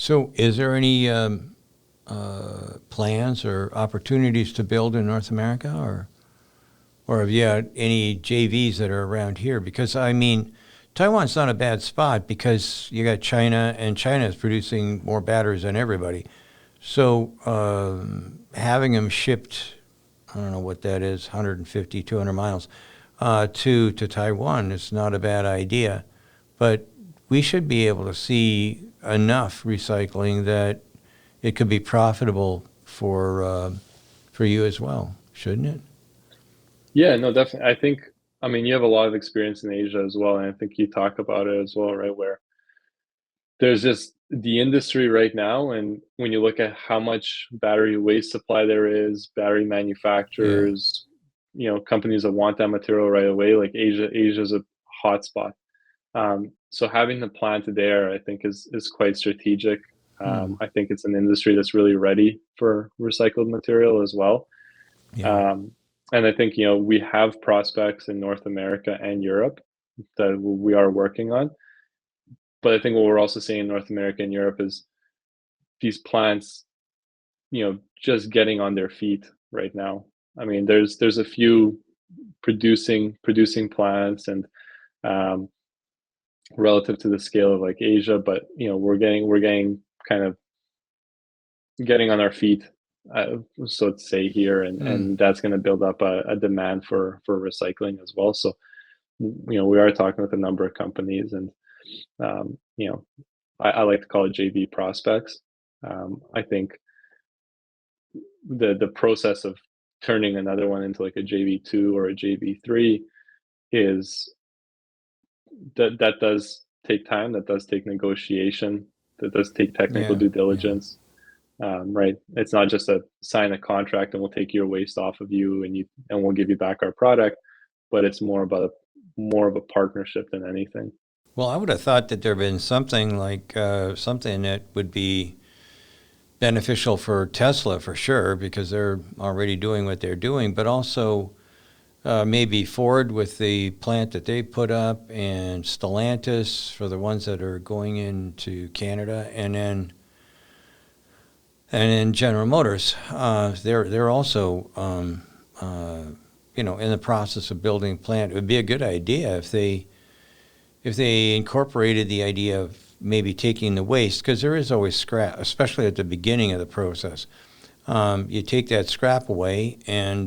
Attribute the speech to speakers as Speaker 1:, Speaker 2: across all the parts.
Speaker 1: So is there any plans or opportunities to build in North America, or have you had any JVs that are around here? Because, I mean, Taiwan's not a bad spot because you got China, and China is producing more batteries than everybody. So having them shipped, I don't know what that is, 150, 200 miles, to Taiwan is not a bad idea. But we should be able to see enough recycling that it could be profitable for you as well, shouldn't it?
Speaker 2: Yeah, no, definitely. I mean, you have a lot of experience in Asia as well, and I think you talk about it as well, right? Where there's just the industry right now, and when you look at how much battery waste supply there is, battery
Speaker 1: Yeah.
Speaker 2: manufacturers, companies that want that material right away, like Asia's a hot spot. So having the plant there, I think, is quite strategic.
Speaker 1: Hmm.
Speaker 2: I think it's an industry that's really ready for recycled material as well.
Speaker 1: Yeah.
Speaker 2: Um, and I think, we have prospects in North America and Europe that we are working on. But I think what we're also seeing in North America and Europe is these plants, just getting on their feet right now. I mean, there's a few producing plants and um, relative to the scale of like Asia, but we're getting kind of getting on our feet, so to say here, and
Speaker 1: Hmm.
Speaker 2: that's going to build up a demand for recycling as well. So we are talking with a number of companies, and um, you know, I like to call it JV prospects. I think the process of turning another one into like a JV2 or a JV3 is that does take time, that does take negotiation, that does take technical
Speaker 1: Yeah.
Speaker 2: due
Speaker 1: Yeah.
Speaker 2: diligence. Right? It's not just a sign a contract and we'll take your waste off of you and we'll give you back our product, but it's more of a partnership than anything.
Speaker 1: Well, I would have thought that there had been something like something that would be beneficial for Tesla for sure because they're already doing what they're doing, but also maybe Ford with the plant that they put up, and Stellantis for the ones that are going into Canada, and then General Motors. They're also in the process of building a plant. It would be a good idea if they incorporated the idea of maybe taking the waste, because there is always scrap, especially at the beginning of the process. You take that scrap away, and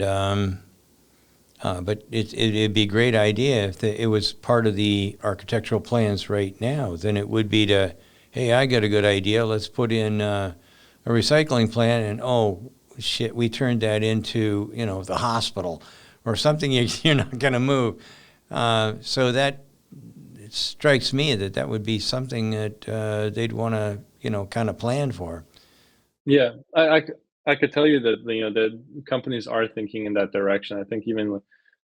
Speaker 1: but it'd be a great idea if it was part of the architectural plans right now. Then it would be to, hey, I got a good idea. Let's put in a recycling plant, and oh shit, we turned that into the hospital or something you're not going to move. So that it strikes me that would be something that they'd want to kind of plan for.
Speaker 2: Yeah, I could tell you that the companies are thinking in that direction. I think even, I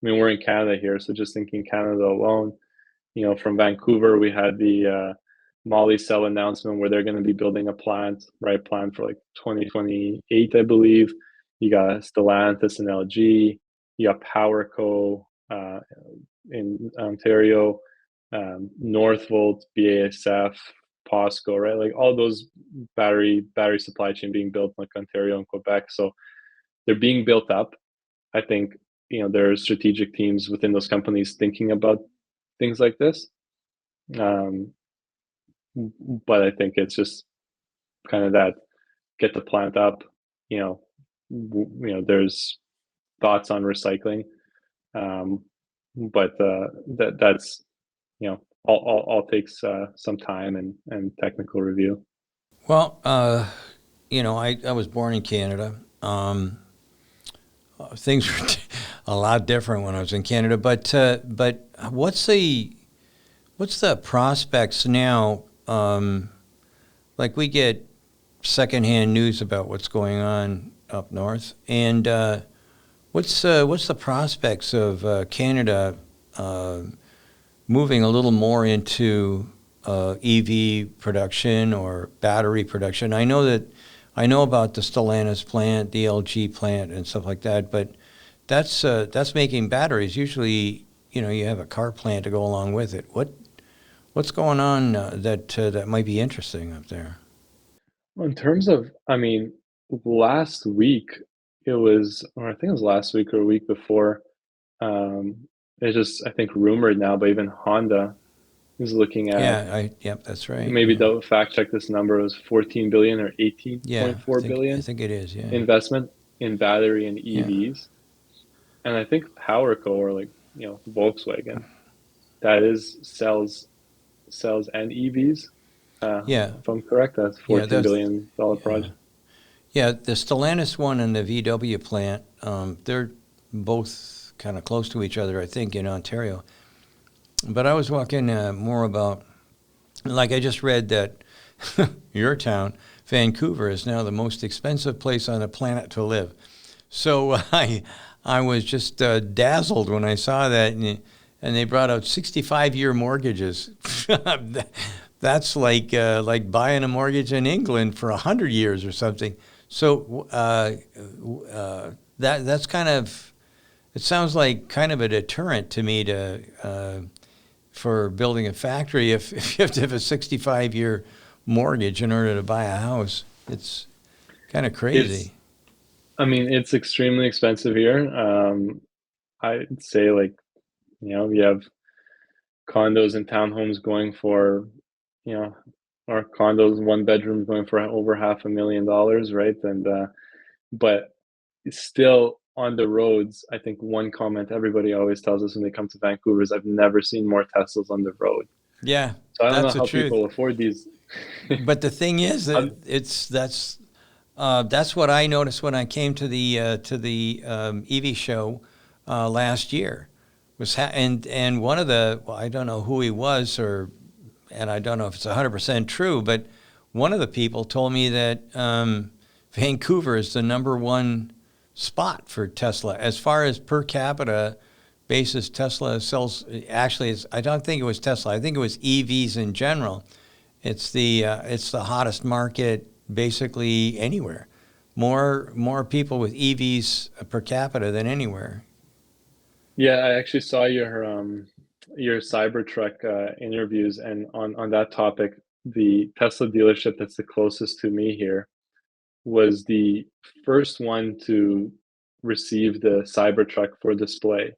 Speaker 2: mean, we're in Canada here, so just thinking Canada alone, from Vancouver, we had the Molly Cell announcement where they're going to be building a plant, right? Plan for like 2028, I believe. You got Stellantis and LG. You got PowerCo in Ontario, Northvolt, BASF, POSCO, right? Like all those battery supply chain being built in like Ontario and Quebec. So they're being built up. I think there are strategic teams within those companies thinking about things like this. Um, but I think it's just kind of that get the plant up. You know, there's thoughts on recycling, um, but that's all takes some time and technical review.
Speaker 1: Well, I was born in Canada. Things were a lot different when I was in Canada, but what's the prospects now? Like we get secondhand news about what's going on up north, and what's the prospects of Canada uh, moving a little more into EV production or battery production? I know about the Stellantis plant, the LG plant, and stuff like that, but that's making batteries. Usually, you have a car plant to go along with it. What's going on that might be interesting up there?
Speaker 2: In terms of, I mean, last week it was, or I think it was last week or a week before. It's just, I think, rumored now, but even Honda is looking at,
Speaker 1: Yep, that's right.
Speaker 2: maybe
Speaker 1: Yeah.
Speaker 2: they'll fact check this number, it was 14 billion or
Speaker 1: Yeah,
Speaker 2: 18.4
Speaker 1: I
Speaker 2: billion
Speaker 1: think it is. Yeah.
Speaker 2: investment in battery and
Speaker 1: Yeah.
Speaker 2: EVs. And I think PowerCo, or like, Volkswagen, that is cells and EVs.
Speaker 1: Yeah.
Speaker 2: If I'm correct, that's
Speaker 1: Yeah.
Speaker 2: $14
Speaker 1: Those.
Speaker 2: billion
Speaker 1: Yeah.
Speaker 2: project.
Speaker 1: Yeah. The Stellantis one and the VW plant, they're both kind of close to each other, I think, in Ontario. But I was walking more about, like I just read that your town, Vancouver, is now the most expensive place on the planet to live. So I was just dazzled when I saw that, and they brought out 65-year mortgages. That's like buying a mortgage in England for 100 years or something. So that's kind of, it sounds like kind of a deterrent to me for building a factory. If you have to have a 65-year mortgage in order to buy a house, it's kind of
Speaker 2: It's,
Speaker 1: crazy.
Speaker 2: I mean, it's extremely expensive here. I'd say, like, you have condos and townhomes going for, you know, or condos, one bedroom going for over $500,000, right? And but still on the roads, I think one comment everybody always tells us when they come to Vancouver is, "I've never seen more Teslas on the road."
Speaker 1: Yeah,
Speaker 2: So I don't know
Speaker 1: that's the
Speaker 2: how
Speaker 1: truth.
Speaker 2: people afford these.
Speaker 1: But the thing is that
Speaker 2: How-
Speaker 1: that's what I noticed when I came to the EV show last year. And one of the, well, I don't know who he was, and I don't know if it's 100% true, but one of the people told me that Vancouver is the number one spot for Tesla as far as per capita basis. Tesla sells, actually, I don't think it was Tesla. I think it was EVs in general. It's the hottest market basically anywhere. More people with EVs per capita than anywhere.
Speaker 2: Yeah, I actually saw your Cybertruck interviews, and on that topic, the Tesla dealership that's the closest to me here was the first one to receive the Cybertruck for display.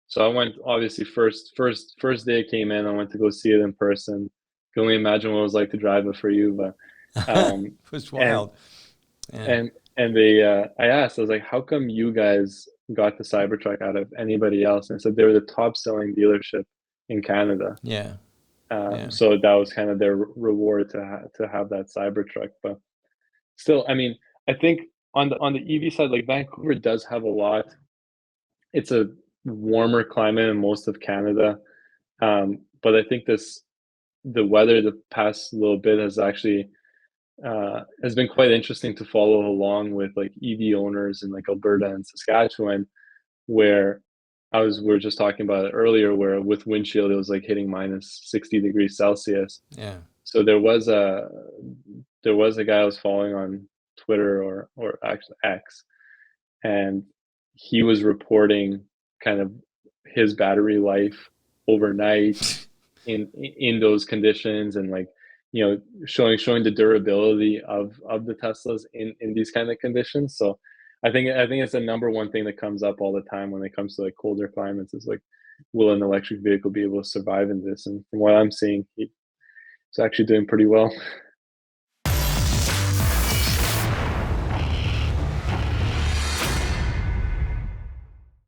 Speaker 2: So I went, obviously, first day it came in, I went to go see it in person. Can only imagine what it was like to drive it for you, but
Speaker 1: It
Speaker 2: um,
Speaker 1: was
Speaker 2: and
Speaker 1: wild. Yeah,
Speaker 2: and they, I asked, I was like, how come you guys got the Cybertruck out of anybody else? And I said they were the top selling dealership in Canada.
Speaker 1: yeah, yeah,
Speaker 2: So that was kind of their reward to have that Cybertruck. But still, I mean, I think on the EV side, like, Vancouver does have a lot. It's a warmer climate in most of Canada, but I think the weather the past little bit has been quite interesting to follow along with, like, EV owners in, like, Alberta and Saskatchewan, where we were just talking about it earlier, where with windshield it was like hitting minus 60 degrees Celsius.
Speaker 1: yeah.
Speaker 2: So there was a guy I was following on Twitter, or actually X, and he was reporting kind of his battery life overnight in those conditions, and, like, showing the durability of the Teslas in these kind of conditions. So I think it's the number one thing that comes up all the time when it comes to, like, colder climates, is like, will an electric vehicle be able to survive in this? And from what I'm seeing, it's actually doing pretty well.